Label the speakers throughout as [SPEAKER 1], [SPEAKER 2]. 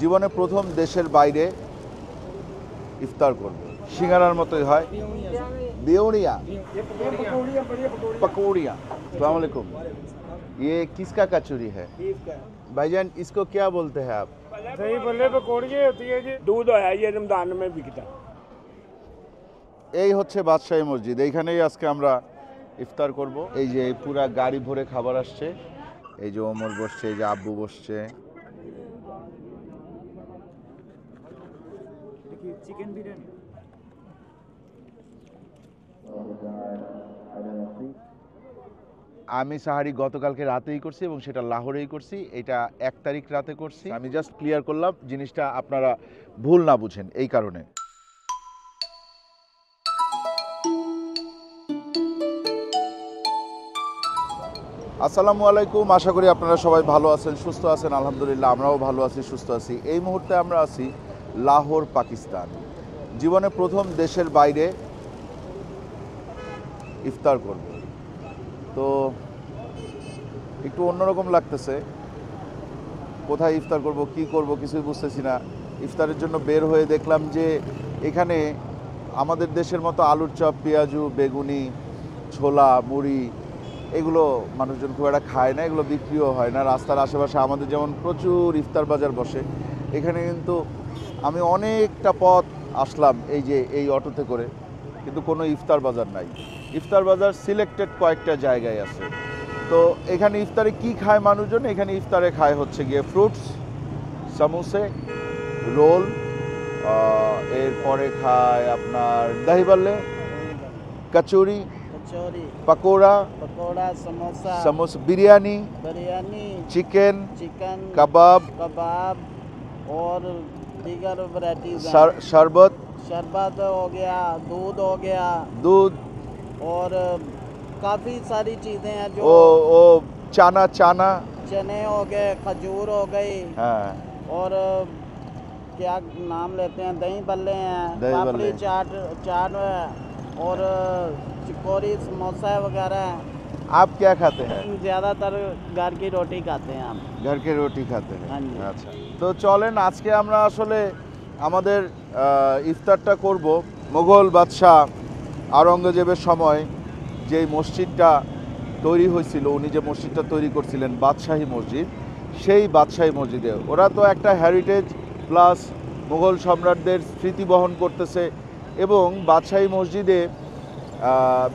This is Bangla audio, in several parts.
[SPEAKER 1] জীবনে প্রথম দেশের বাইরে ইফতার করব। সিঙ্গারার মতোই হয়। बेउड़िया पकौड़ियाँ। अस्सलाम वालेकुम। ये किसका कचौरी है? भाईजान इसको क्या बोलते हैं आप?
[SPEAKER 2] दही भल्ले पकौड़ियाँ होती है जी, दूध है ये रमजान में बिकता।
[SPEAKER 1] এই হচ্ছে বাদশাহী মসজিদ, এইখানেই আজকে আমরা ইফতার করব। এই যে পুরা গাড়ি ভরে খাবার আসছে, এই যে ওমর বসছে, এই যে আব্বু বসছে।
[SPEAKER 2] चिकन बिरयानी
[SPEAKER 1] আমি সাহারি গতকালকে রাতেই করছি এবং সেটা লাহোরেই করছি। এটা 1 তারিখ রাতে করছি। আমি জাস্ট ক্লিয়ার করলাম, জিনিসটা আপনারা ভুল না বুঝেন এই কারণে। আসসালামু আলাইকুম, আশা করি আপনারা সবাই ভালো আছেন, সুস্থ আছেন। আলহামদুলিল্লাহ আমরাও ভালো আছি, সুস্থ আছি। এই মুহূর্তে আমরা আছি লাহোর, পাকিস্তান। জীবনে প্রথম দেশের বাইরে ইফতার করব, তো একটু অন্যরকম লাগতেছে। কোথায় ইফতার করব, কি করব কিছুই বুঝতেছি না। ইফতারের জন্য বের হয়ে দেখলাম যে এখানে আমাদের দেশের মতো আলুর চপ, পেঁয়াজু, বেগুনি, ছোলা, মুড়ি এগুলো মানুষজন খুব একটা খায় না, এগুলো বিক্রিও হয় না। রাস্তার আশেপাশে আমাদের যেমন প্রচুর ইফতার বাজার বসে, এখানে কিন্তু আমি অনেকটা পথ আসলাম এই অটোতে করে, কিন্তু কোনো ইফতার বাজার নাই। ইফতার বাজার সিলেক্টেড কয়েকটা জায়গায় আছে। তো এখানে ইফতারে কি খায় মানুষজন? এখানে ইফতারে খায় হচ্ছে গিয়ে ফ্রুটস, সমোসে, রোল, এরপরে খায় আপনার দহি ভল্লে, কচুরি, पकोड़ा, समोसा, बिरयानी, चिकन, कबाब
[SPEAKER 3] और दीगर वैरायटीज,
[SPEAKER 1] शरबत
[SPEAKER 3] हो गया, दूध हो गया,
[SPEAKER 1] दूध
[SPEAKER 3] और काफ़ी सारी चीज़ें हैं जो
[SPEAKER 1] ओ चने
[SPEAKER 3] हो गए, खजूर हो गई,
[SPEAKER 1] हाँ,
[SPEAKER 3] और क्या नाम लेते हैं, दही भल्ले हैं, पापड़ी चाट है, और चिकोरी, समोसा वगैरह है।
[SPEAKER 1] आप क्या खाते हैं?
[SPEAKER 3] ज़्यादातर घर की रोटी खाते हैं हम।
[SPEAKER 1] घर के रोटी खाते हैं।
[SPEAKER 3] हाँ जी।
[SPEAKER 1] আচ্ছা, তো চলেন আজকে আমরা আসলে আমাদের ইফতারটা করব মুঘল বাদশাহ আওরঙ্গজেবের সময় যে মসজিদটা তৈরি হয়েছিল, উনি যে মসজিদটা তৈরি করছিলেন বাদশাহী মসজিদ, সেই বাদশাহী মসজিদে ওরা তো একটা হেরিটেজ প্লাস মুঘল সম্রাটদের স্মৃতি বহন করতেছে, এবং বাদশাহী মসজিদে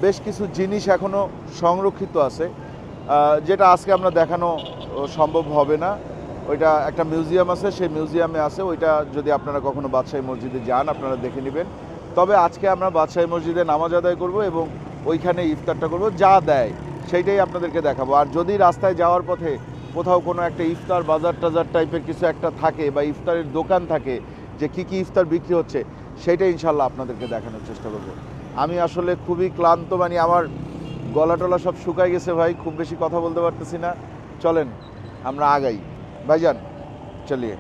[SPEAKER 1] বেশ কিছু জিনিস এখনও সংরক্ষিত আছে, যেটা আজকে আমরা দেখানো সম্ভব হবে না। ওইটা একটা মিউজিয়াম আছে, সেই মিউজিয়ামে আছে, ওইটা যদি আপনারা কখনো বাদশাহী মসজিদে যান আপনারা দেখে নেবেন। তবে আজকে আমরা বাদশাহী মসজিদে নামাজ আদায় করব এবং ওইখানে ইফতারটা করব, যা দেয় সেইটাই আপনাদেরকে দেখাবো। আর যদি রাস্তায় যাওয়ার পথে কোথাও কোনো একটা ইফতার বাজার টাজার টাইপের কিছু একটা থাকে বা ইফতারের দোকান থাকে যে কী কী ইফতার বিক্রি হচ্ছে, সেইটাই ইনশাল্লাহ আপনাদেরকে দেখানোর চেষ্টা করব। আমি আসলে খুবই ক্লান্ত, মানে আমার গলা টলা সব শুকায় গেছে ভাই, খুব বেশি কথা বলতে পারতেছি না। চলেন আমরা আগাই ভাইজান, চলিয়ে।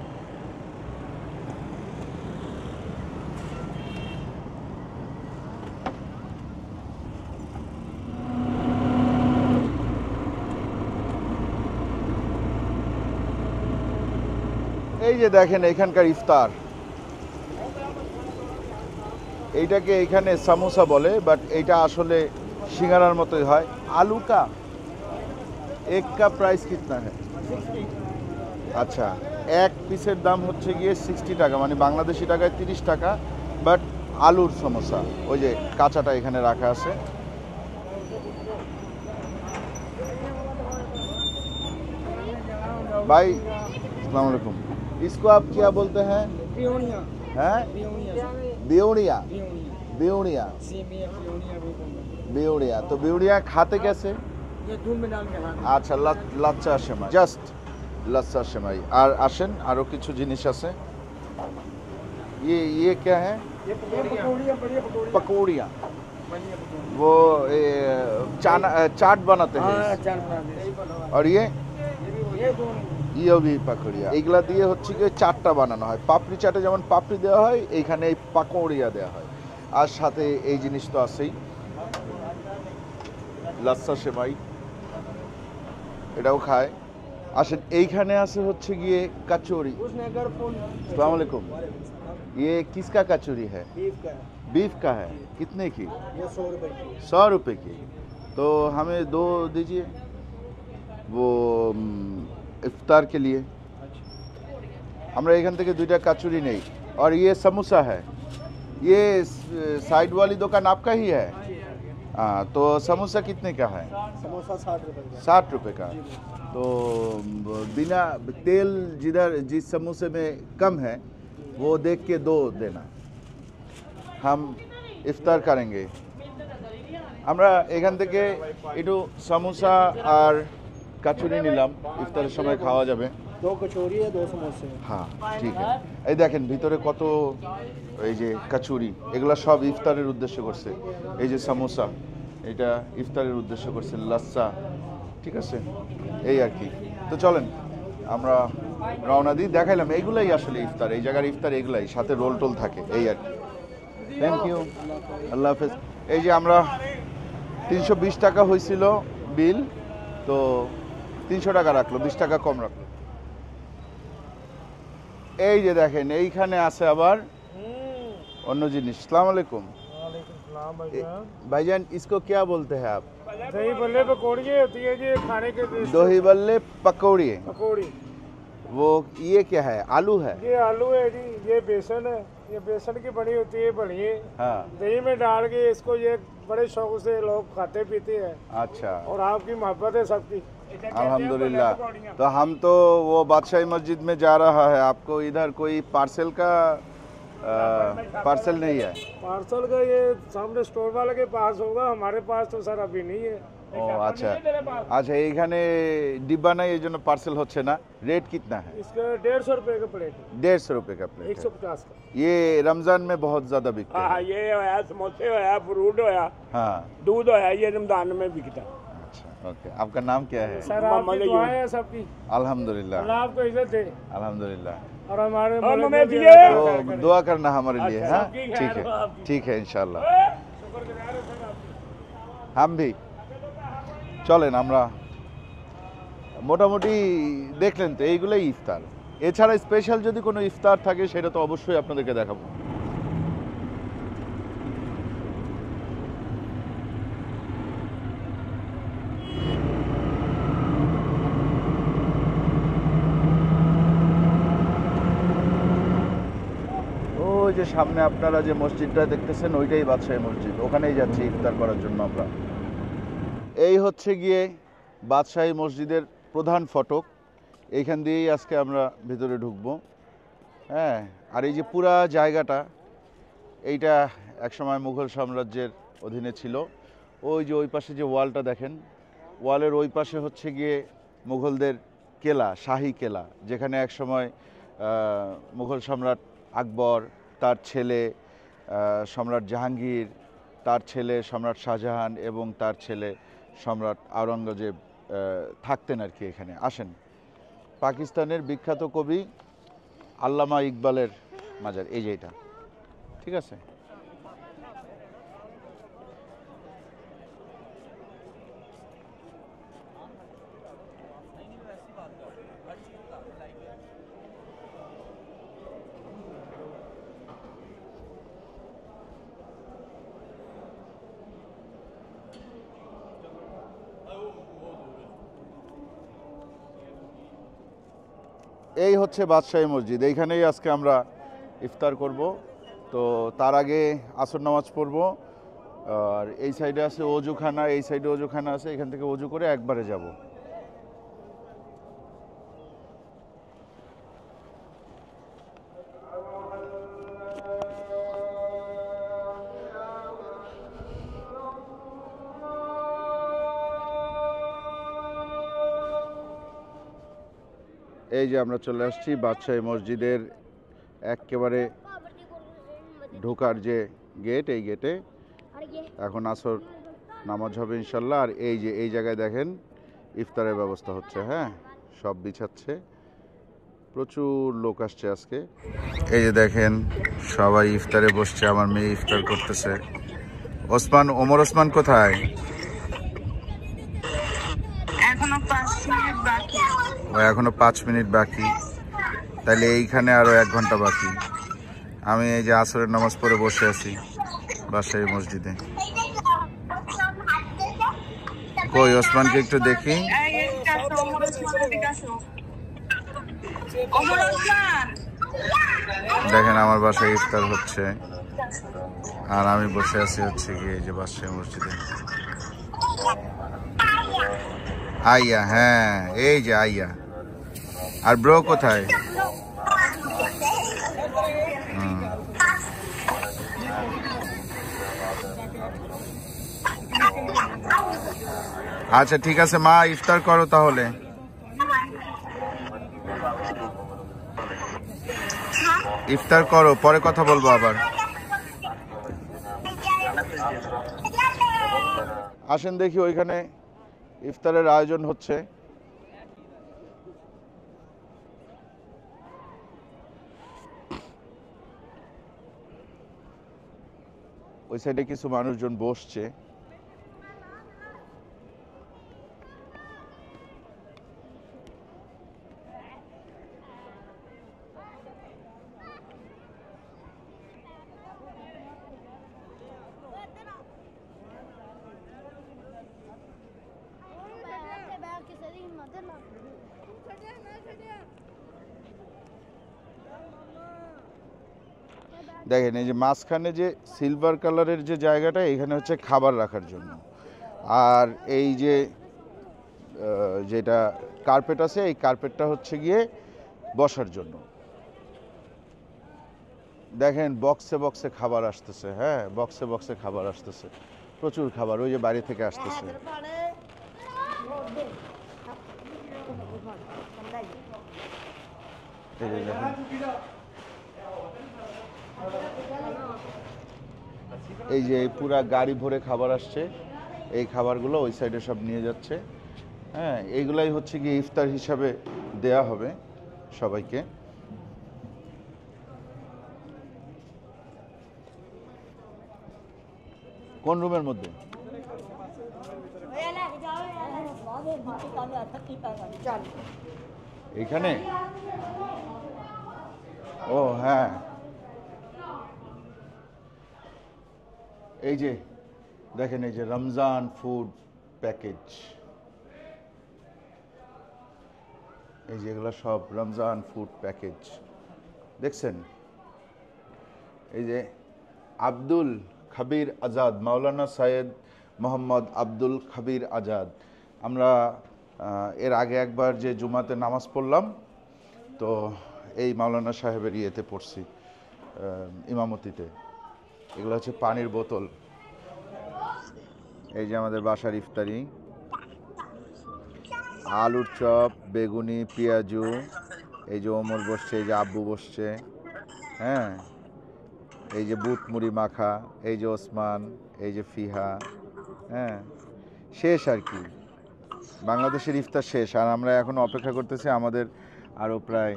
[SPEAKER 1] এই যে দেখেন এখানকার ইফতার, এইটাকে এখানে সমোসা বলে, বাট এইটা আসলে সিঙ্গারার মতোই হয়। आलू का एक का प्राइस कितना है? আচ্ছা, এক পিসের দাম হচ্ছে গিয়ে 60 টাকা, মানে বাংলাদেশি টাকায় 30 টাকা, বাট আলুর সমোসা ওই যে কাঁচাটা এখানে রাখা আছে। भाई अस्सलाम वालेकुम, इसको आप क्या बोलते हैं? हैं? बेउड़िया। बेउड़िया, बेउड़िया। तो बेउड़िया खाते कैसे?
[SPEAKER 2] ये दूध में डाल के खाते हैं।
[SPEAKER 1] আচ্ছা, লাচ্চা সেমাই, জাস্ট লাচ্চা সেমাই। আর আসেন আরো কিছু জিনিস আছে। ये क्या है?
[SPEAKER 2] ये पकौड़ियाँ, बढ़िया
[SPEAKER 1] पकौड़ियाँ, वो चाट बनाते हैं।
[SPEAKER 2] हाँ, चाट बनाते हैं।
[SPEAKER 1] और ये
[SPEAKER 2] दोनों
[SPEAKER 1] ইয়বি পাকড়িয়া, এইগুলা দিয়ে হচ্ছে গিয়ে চাটটা বানানো হয়। পাপড়ি চাটে যেমন পাপড়ি দেওয়া হয়, এইখানে এই পাকড়িয়া দেওয়া হয়। আর সাথে এই জিনিস তো আছেই, লাচ্চা সেমাই, এটাও খায়। আসেন এইখানে আছে হচ্ছে গিয়ে कचौरी। अस्सलाम वालेकुम। ये किसका कचौरी है? बीफ का है। कितने की?
[SPEAKER 4] ये 100 रुपए की।
[SPEAKER 1] 100 रुपए की। तो हमें 2 दीजिए वो इफ्तार के लिए। আমরা এখান থেকে 2টা कचौरी नहीं। और ये समोसा है। ये साइड वाली दुकान आपका ही है? हाँ, तो समोसा कितने का है?
[SPEAKER 4] समोसा 60 रुपए का।
[SPEAKER 1] 60 रुपए का। तो बिना तेल जिस समोसे में कम है वो देख के 2 देना। हम ইফতার करेंगे। আমরা এখান থেকে একটু সমোসা আর কচুরি নিলাম, ইফতারের সময় খাওয়া যাবে।
[SPEAKER 4] 2 कचौरी है, 2 समोसे।
[SPEAKER 1] হ্যাঁ ঠিক আছে। এই দেখেন ভিতরে কত এই যে কচুরি, এগুলা সব ইফতারের উদ্দেশ্য করছে। এই যে সমোসা, এটা ইফতারের উদ্দেশ্য করছে, লাচ্ছা, ঠিক আছে, এই আর কি। তো চলেন আমরা রওনা দিই। দেখাইলাম এইগুলাই আসলে ইফতার, এই জায়গার ইফতার এগুলাই, সাথে রোল টোল থাকে, এই আর কি। থ্যাংক ইউ, আল্লাহ হাফেজ। এই যে আমরা 320 টাকা হয়েছিল বিল, তো 300 টাকা রাখলো, 20 টাকা কম রাখলো। এই যে দেখেন এইখানে আছে আবার অন্য জিনিস। আসসালামু আলাইকুম। भाईजान इसको क्या बोलते हैं आप?
[SPEAKER 2] दही बल्ले पकौड़ी होती है जी, खाने के लिए।
[SPEAKER 1] दही बल्ले पकौड़ी।
[SPEAKER 2] पकौड़ी
[SPEAKER 1] वो ये क्या है? आलू है?
[SPEAKER 2] ये आलू है जी, ये बेसन है, ये बेसन की बनी होती है बढ़िया।
[SPEAKER 1] हाँ।
[SPEAKER 2] दही में डाल के इसको ये बड़े शौक से लोग खाते पीते हैं।
[SPEAKER 1] अच्छा,
[SPEAKER 2] और आपकी मोहब्बत है सबकी।
[SPEAKER 1] अल्हम्दुलिल्लाह। तो हम तो वो बादशाही मस्जिद में जा रहा है, आपको इधर कोई पार्सल का पार्सल नहीं है?
[SPEAKER 2] पार्सल का ये सामने स्टोर वाले के पास होगा, हमारे पास तो सर अभी नहीं है।
[SPEAKER 1] ও আচ্ছা আচ্ছা, এইখানে ডিব্বা নাই, এই জন্য পার্সেল হচ্ছে না। রেট कितना है?
[SPEAKER 2] इसका 150 रुपए का प्लेट है।
[SPEAKER 1] 150 रुपए का प्लेट है।
[SPEAKER 2] 150 का।
[SPEAKER 1] ये रमजान में बहुत ज्यादा बिकते हैं।
[SPEAKER 2] हाँ, ये होया समोसे होया, फ्रूट होया,
[SPEAKER 1] हाँ
[SPEAKER 2] दूध होया, ये रमजान में बिकता है।
[SPEAKER 1] अच्छा, ओके। आपका नाम क्या है?
[SPEAKER 2] सर आपकी दुआएं हैं सबकी,
[SPEAKER 1] अल्हम्दुलिल्लाह,
[SPEAKER 2] अल्लाह आपको इज्जत दे
[SPEAKER 1] अल्हम्दुलिल्लाह।
[SPEAKER 2] और हमारे
[SPEAKER 1] तो दुआ करना हमारे लिए। हाँ ठीक है, ठीक है इंशाल्लाह। हम भी চলেন, আমরা মোটামুটি দেখলেন তো এইগুলোই ইফতার। এছাড়া স্পেশাল যদি কোনো ইফতার থাকে সেটা তো অবশ্যই আপনাদেরকে দেখাবো। ওই যে সামনে আপনারা যে মসজিদটা দেখতেছেন ওইটাই বাদশাহী মসজিদ, ওখানেই যাচ্ছি ইফতার করার জন্য আমরা। এই হচ্ছে গিয়ে বাদশাহী মসজিদের প্রধান ফটক, এইখান দিয়েই আজকে আমরা ভিতরে ঢুকবো। হ্যাঁ, আর এই যে পুরা জায়গাটা, এইটা একসময় মুঘল সাম্রাজ্যের অধীনে ছিল। ওই যে ওই পাশে যে ওয়ালটা দেখেন, ওয়ালের ওই পাশে হচ্ছে গিয়ে মুঘলদের কেলা, শাহী কেলা, যেখানে একসময় মুঘল সম্রাট আকবর, তার ছেলে সম্রাট জাহাঙ্গীর, তার ছেলে সম্রাট শাহজাহান এবং তার ছেলে সম্রাট আওরঙ্গজেব থাকতেন আর কি এখানে। আসেন, পাকিস্তানের বিখ্যাত কবি আল্লামা ইকবালের মাজার এই যে এটা, ঠিক আছে। এই হচ্ছে বাদশাহী মসজিদ, এইখানেই আজকে আমরা ইফতার করব। তো তার আগে আসর নামাজ পড়ব। আর এই সাইডে আছে অজুখানা, এই সাইডে অজুখানা আছে, এখান থেকে অজু করে একবারে যাব। এই যে আমরা চলে আসছি বাদশাহী মসজিদের একেবারে ঢোকার যে গেট, এই গেটে এখন আসর নামাজ হবে ইনশাল্লাহ। আর এই যে এই জায়গায় দেখেন ইফতারের ব্যবস্থা হচ্ছে, হ্যাঁ সব বিছাচ্ছে, প্রচুর লোক আসছে আজকে। এই যে দেখেন সবাই ইফতারে বসছে, আমার মেয়ে ইফতার করতেছে। ওমর ওসমান কোথায়?
[SPEAKER 5] এখনো 5 মিনিট বাকি।
[SPEAKER 1] এখনো 5 মিনিট বাকি, তাহলে এইখানে আরো 1 ঘন্টা বাকি। আমি এই যে আসরের নামাজ পড়ে বসে আছি বাসায় মসজিদে। কই ওসমানকে একটু দেখি। দেখেন আমার বাসায় ইফতার হচ্ছে আর আমি বসে আছি হচ্ছে গিয়ে এই যে বাসায় মসজিদে। আইয়া, হ্যাঁ এই যে আইয়া। আর ব্রো কোথায়? আচ্ছা ঠিক আছে মা, ইফতার করো তাহলে। ইফতার করো, পরে কথা বলবো আবার। আসেন দেখি ওইখানে ইফতারের আয়োজন হচ্ছে। ওই সাইডে কিছু মানুষজন বসছে। দেখেন এই যে মাঝখানে যে সিলভার কালারের যে জায়গাটা, এখানে হচ্ছে খাবার রাখার জন্য, আর এই যে যেটা কার্পেট আছে, এই কার্পেটটা হচ্ছে গিয়ে বসার জন্য। দেখেন বক্সে বক্সে খাবার আসতেছে, হ্যাঁ বক্সে বক্সে খাবার আসতেছে, প্রচুর খাবার ওই যে বাড়ি থেকে আসতেছে। এই যে দেখেন, এই যে পুরা গাড়ি ভরে খাবার আসছে, এই খাবারগুলো ওই সাইডে সব নিয়ে যাচ্ছে। হ্যাঁ এইগুলাই হচ্ছে গিয়ে ইফতার হিসাবে দেয়া হবে সবাইকে। কোন রুমের মধ্যে? এইখানে? ও হ্যাঁ, এই যে দেখেন এই যে রমজান ফুড প্যাকেজ, এই যে এগুলো সব রমজান ফুড প্যাকেজ দেখছেন। এই যে আব্দুল খবির আজাদ, মাওলানা সৈয়দ মোহাম্মদ আব্দুল খবির আজাদ। আমরা এর আগে একবার যে জুমাতে নামাজ পড়লাম, তো এই মাওলানা সাহেবের ইয়েতে পড়ছি ইমামতিতে। এগুলো হচ্ছে পানির বোতল। এই যে আমাদের বাসার ইফতারি, আলুর চপ, বেগুনি, পেঁয়াজু। এই যে ওমর বসছে, এই যে আব্বু বসছে, হ্যাঁ এই যে বুট মুড়ি মাখা, এই যে ওসমান, এই যে ফিহা। হ্যাঁ শেষ আর কি, বাংলাদেশের ইফতার শেষ। আর আমরা এখন অপেক্ষা করতেছি, আমাদের আরও প্রায়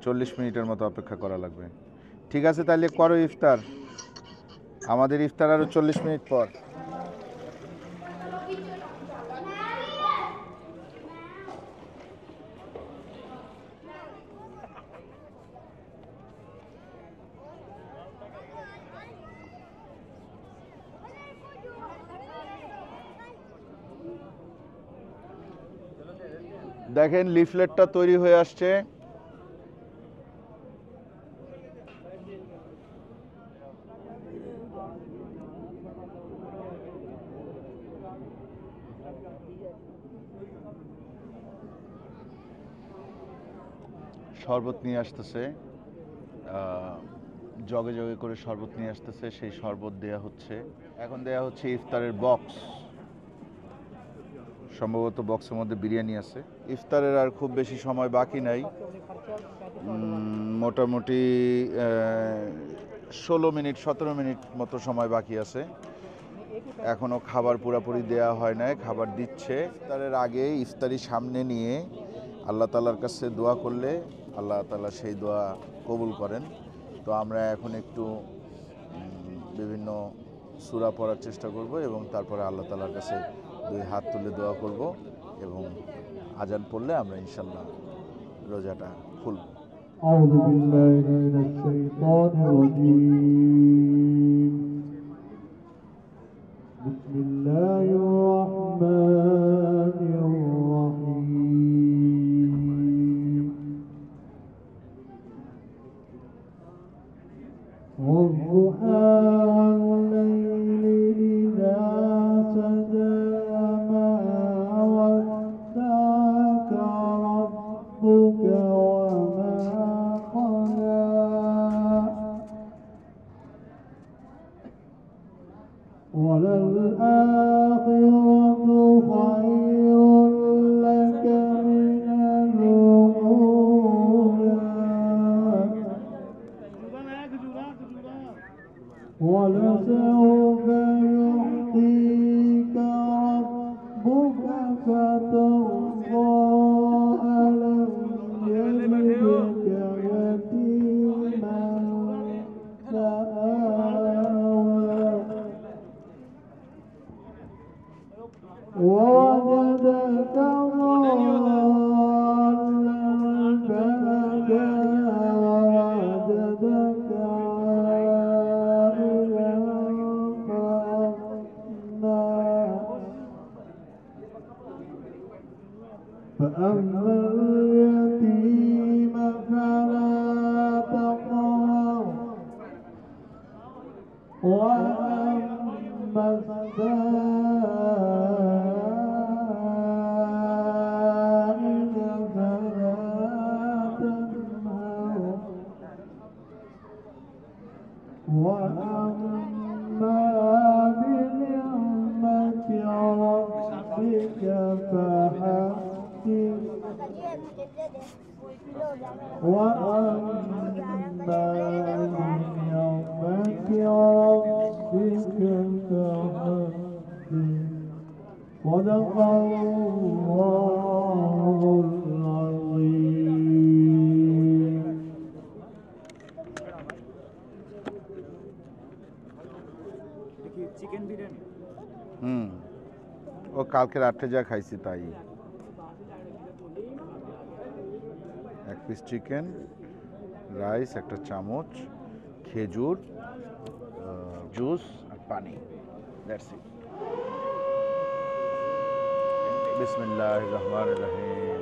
[SPEAKER 1] 40 মিনিটের মতো অপেক্ষা করা লাগবে। ঠিক আছে তাহলে করো ইফতার, আমাদের ইফতার আরও 40 মিনিট পর। দেখেন লিফলেটটা তৈরি হয়ে আসছে। শরবত নিয়ে আসতেছে, জগে জগে করে শরবত নিয়ে আসতেছে, সেই শরবত দেয়া হচ্ছে। এখন দেয়া হচ্ছে ইফতারের বক্স, সম্ভবত বক্সের মধ্যে বিরিয়ানি আছে। ইফতারের আর খুব বেশি সময় বাকি নাই, মোটামুটি 16 মিনিট 17 মিনিট মতো সময় বাকি আছে। এখনও খাবার পুরোপুরি দেয়া হয় নাই, খাবার দিচ্ছে। ইফতারের আগে ইফতারি সামনে নিয়ে আল্লাহ তাআলার কাছে দোয়া করলে আল্লাহ তাআলা সেই দোয়া কবুল করেন। তো আমরা এখন একটু বিভিন্ন সূরা পড়ার চেষ্টা করব এবং তারপরে আল্লাহ তাআলার কাছে 2 হাত তুলে দোয়া করব এবং আজান পড়লে আমরা ইনশাল্লাহ রোজাটা খুল।
[SPEAKER 5] أعوذ بالله من الشيطان الرجيم بسم الله الرحمن الرحيم والضحى والليل إذا سجى ما ودعك ربك وما قلى وللآخرة خير لك من الأولى ولسوف يعطيك ربك فترضى ألم يجدك يتيما فآوى ووجدك ضالا فهدى ووجدك عائلا فأغنى فأما اليتيم فلا تقهر وأما السائل فلا تنهر وأما بنعمة ربك فحدث وأما بنعمة ربك فحدث صدق الله العظيم
[SPEAKER 4] चिकन बिरयानी
[SPEAKER 1] ও কালকে রাত্রে যা খাইছি তাই। এক পিস চিকেন, রাইস, একটা চামচ, খেজুর, জুস আর পানি। That's it. বিসমিল্লাহির রহমানির রহিম।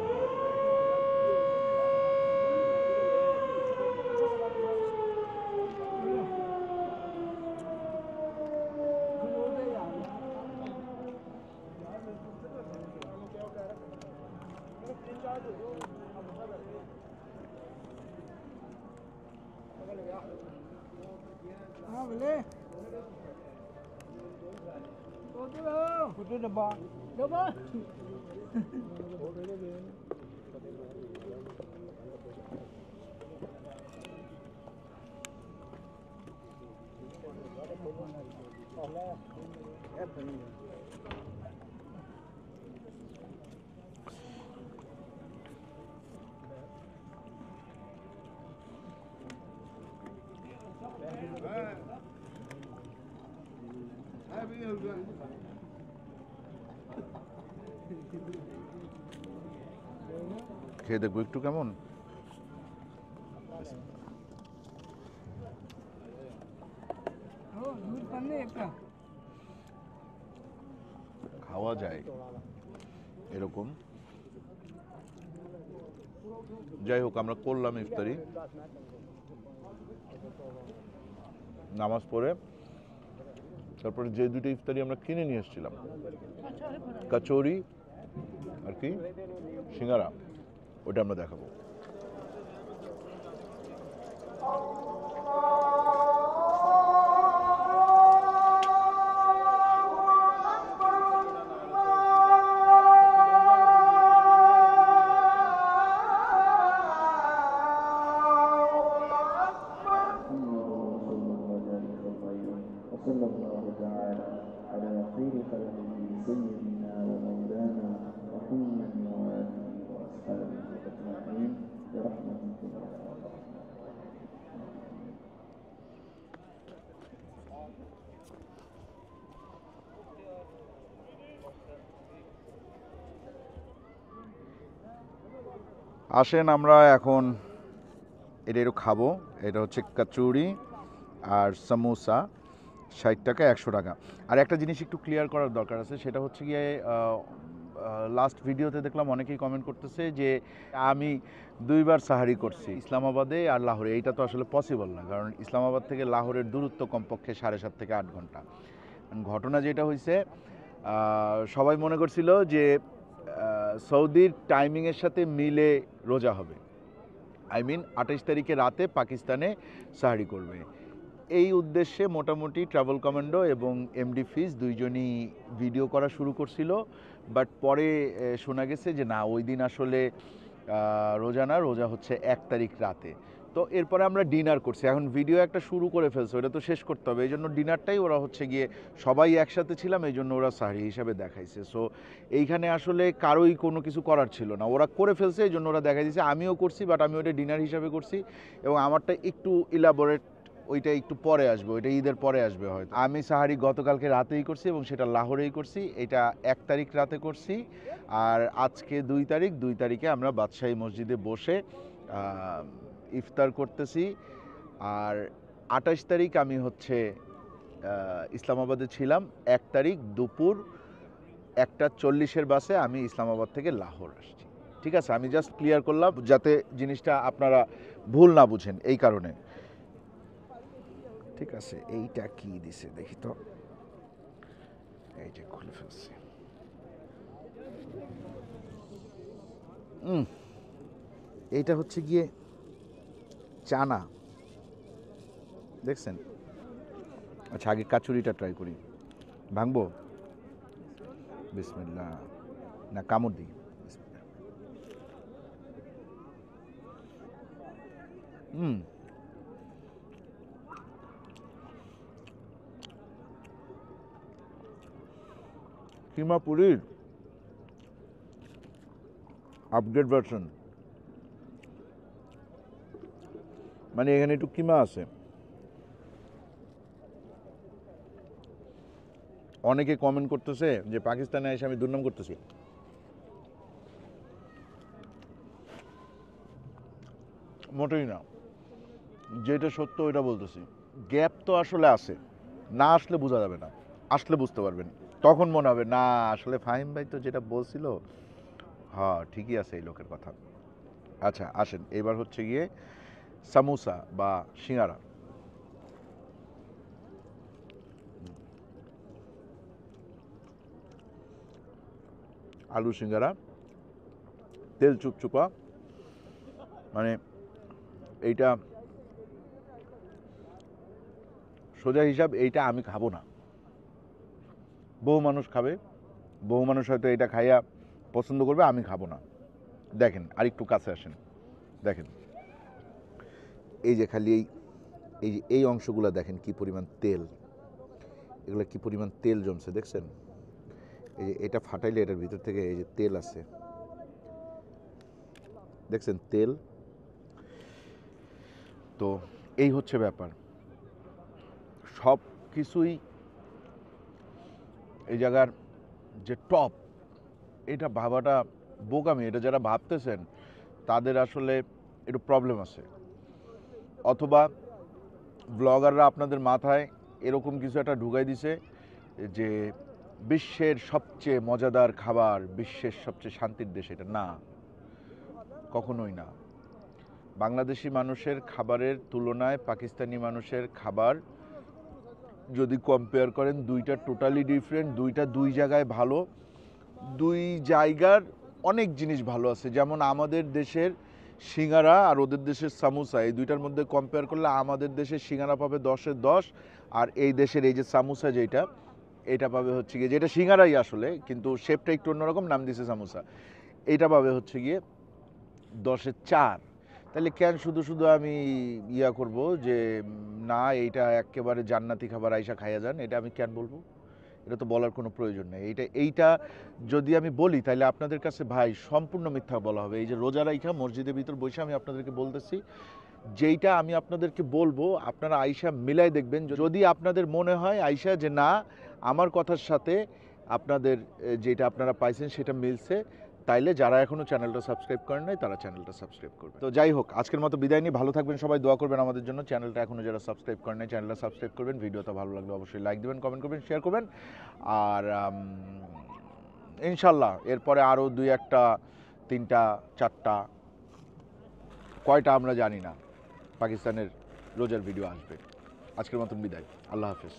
[SPEAKER 1] খেয়ে দেখবো একটু কেমন। খাওয়া যায় এরকম। যাই হোক, আমরা করলাম ইফতারি, নামাজ পড়ে। তারপরে যে দুটো ইফতারি আমরা কিনে নিয়ে এসেছিলাম, কচুরি আর কি সিঙ্গারা, ওটা আমরা দেখাবো।
[SPEAKER 6] وصلى الله تعالى على خير خلقه سيدنا ومولانا محمد وآله وأصحابه أجمعين برحمتك يا رب.
[SPEAKER 1] আসেন আমরা এখন এটা একটু খাবো। এটা হচ্ছে কচুরি আর সমোসা, 60 টাকা 100 টাকা। আর একটা জিনিস একটু ক্লিয়ার করার দরকার আছে, সেটা হচ্ছে গিয়ে লাস্ট ভিডিওতে দেখলাম অনেকেই কমেন্ট করতেছে যে আমি 2বার সাহারি করছি ইসলামাবাদে আর লাহোরে। এইটা তো আসলে পসিবল না, কারণ ইসলামাবাদ থেকে লাহোরের দূরত্ব কমপক্ষে 7.5 থেকে 8 ঘন্টা। ঘটনা যেটা হয়েছে, সবাই মনে করছিল যে সৌদির টাইমিংয়ের সাথে মিলে রোজা হবে, আই মিন 28 তারিখে রাতে পাকিস্তানে সাহারি করবে। এই উদ্দেশ্যে মোটামুটি ট্রাভেল কমান্ডো এবং এমডি ফিজ দুইজনই ভিডিও করা শুরু করছিল, বাট পরে শোনা গেছে যে না, ওই দিন আসলে রোজা না, রোজা হচ্ছে 1 তারিখ রাতে। তো এরপরে আমরা ডিনার করছি। এখন ভিডিও একটা শুরু করে ফেলছে, ওটা তো শেষ করতে হবে, এই জন্য ডিনারটাই ওরা হচ্ছে গিয়ে সবাই একসাথে ছিলাম, এই জন্য ওরা সাহারি হিসাবে দেখাইছে। সো এইখানে আসলে কারোই কোনো কিছু করার ছিল না, ওরা করে ফেলছে, এই জন্য ওরা দেখাই দিয়েছে। আমিও করছি, বাট আমি ওটা ডিনার হিসাবে করছি, এবং আমারটা একটু ইলাবোরেট, ওইটা একটু পরে আসবে, ওইটা ঈদের পরে আসবে হয়তো। আমি সাহারি গতকালকে রাতেই করছি এবং সেটা লাহোরেই করছি। এটা 1 তারিখ রাতে করছি, আর আজকে 2 তারিখ। 2 তারিখে আমরা বাদশাহী মসজিদে বসে ইফতার করতেছি। আর 28 তারিখ আমি হচ্ছে ইসলামাবাদে ছিলাম। 1 তারিখ দুপুর 1:40 বাসে আমি ইসলামাবাদ থেকে লাহোর আসছি। ঠিক আছে, আমি জাস্ট ক্লিয়ার করলাম যাতে জিনিসটা আপনারা ভুল না বুঝেন, এই কারণে। ঠিক আছে, এইটা কি দিছে দেখি তো, এই যে খুলে ফেলছি। এইটা হচ্ছে গিয়ে চানা, দেখছেন? আচ্ছা, আগে কাচুরিটা ট্রাই করি। ভাঙবো? বিসমিল্লাহ, না কামড় দিই। বিসমিল্লাহ। কিমা পুরির আপডেট ভার্সন, মানে এখানে একটু কিমা আছে। অনেকে কমেন্ট করতেছে যে পাকিস্তানে এসে আমি দুর্নাম করতেছি। মোটেই না, যেটা সত্য ওইটা বলতেছি। গ্যাপ তো আসলে আছে, না আসলে বোঝা যাবে না, আসলে বুঝতে পারবেন, তখন মনে হবে না আসলে ফাহিম ভাই তো যেটা বলছিল, হ্যাঁ ঠিকই আছে এই লোকের কথা। আচ্ছা আসেন, এবার হচ্ছে গিয়ে সামোসা বা সিঙ্গারা। আলু সিঙ্গারা, তেল চুপচুপা, মানে এইটা সোজা হিসাব, এইটা আমি খাবো না, বহু মানুষ খাবে, বহু মানুষ হয়তো এটা খাইয়া পছন্দ করবে, আমি খাবো না। দেখেন আর একটু কাছে আসেন, দেখেন এই যে খালি এই যে এই অংশগুলো দেখেন কি পরিমাণ তেল, এগুলো কি পরিমাণ তেল জমছে দেখছেন? এই যে এটা ফাটাইলে এটার ভিতর থেকে এই যে তেল আছে, দেখছেন তেল? তো এই হচ্ছে ব্যাপার, সব কিছুই এই জায়গার যে টপ, এটা ভাবাটা বোকামি। এটা যারা ভাবতেছেন তাদের আসলে একটু প্রবলেম আছে, অথবা ব্লগাররা আপনাদের মাথায় এরকম কিছু একটা ঢুকাই দিছে যে বিশ্বের সবচেয়ে মজাদার খাবার, বিশ্বের সবচেয়ে শান্তির দেশ। এটা না, কখনোই না। বাংলাদেশি মানুষের খাবারের তুলনায় পাকিস্তানি মানুষের খাবার যদি কম্পেয়ার করেন, দুইটা টোটালি ডিফারেন্ট, দুইটা দুই জায়গায় ভালো, দুই জায়গার অনেক জিনিস ভালো আছে। যেমন আমাদের দেশের সিঙ্গারা আর ওদের দেশের সামোসা, এই দুইটার মধ্যে কম্পেয়ার করলে আমাদের দেশের সিঙ্গারা পাবে 10-এ 10, আর এই দেশের এই যে সামোসা যেটা, এটা পাবে হচ্ছে গিয়ে, যেটা সিঙ্গারাই আসলে কিন্তু শেপটা একটু অন্যরকম, নাম দিছে সামোসা, এইটা পাবে হচ্ছে গিয়ে 10-এ 4। তাহলে কেন শুধু শুধু আমি ইয়া করব যে না এইটা একেবারে জান্নাতি খাবার, আইসা খাইয়া যান, এটা আমি কেন বলবো? এটা তো বলার কোনো প্রয়োজন নেই। এইটা যদি আমি বলি তাহলে আপনাদের কাছে ভাই সম্পূর্ণ মিথ্যা বলা হবে। এই যে রোজা রাইখা মসজিদের ভিতর বসে আমি আপনাদেরকে বলতেছি, যেইটা আমি আপনাদেরকে বলবো আপনারা আইসা মিলাই দেখবেন। যদি আপনাদের মনে হয় আইসা যে না আমার কথার সাথে আপনাদের যেটা আপনারা পাইছেন সেটা মিলছে, তাইলে যারা এখনও চ্যানেলটা সাবস্ক্রাইব করেন নাই তারা চ্যানেলটা সাবস্ক্রাইব করবে। তো যাই হোক, আজকের মতো বিদায় নিয়ে ভালো থাকবেন সবাই, দোয়া করবেন আমাদের জন্য। চ্যানেলটা এখনও যারা সাবস্ক্রাইব করেন নাই চ্যানেলটা সাবস্ক্রাইব করবেন, ভিডিওটা ভালো লাগলে অবশ্যই লাইক দেবেন, কমেন্ট করবেন, শেয়ার করবেন। আর ইনশাল্লাহ এরপরে আরও 2-1টা 3টা 4টা কয়টা আমরা জানি না পাকিস্তানের রোজার ভিডিও আসবে। আজকের মতন বিদায়, আল্লাহ হাফেজ।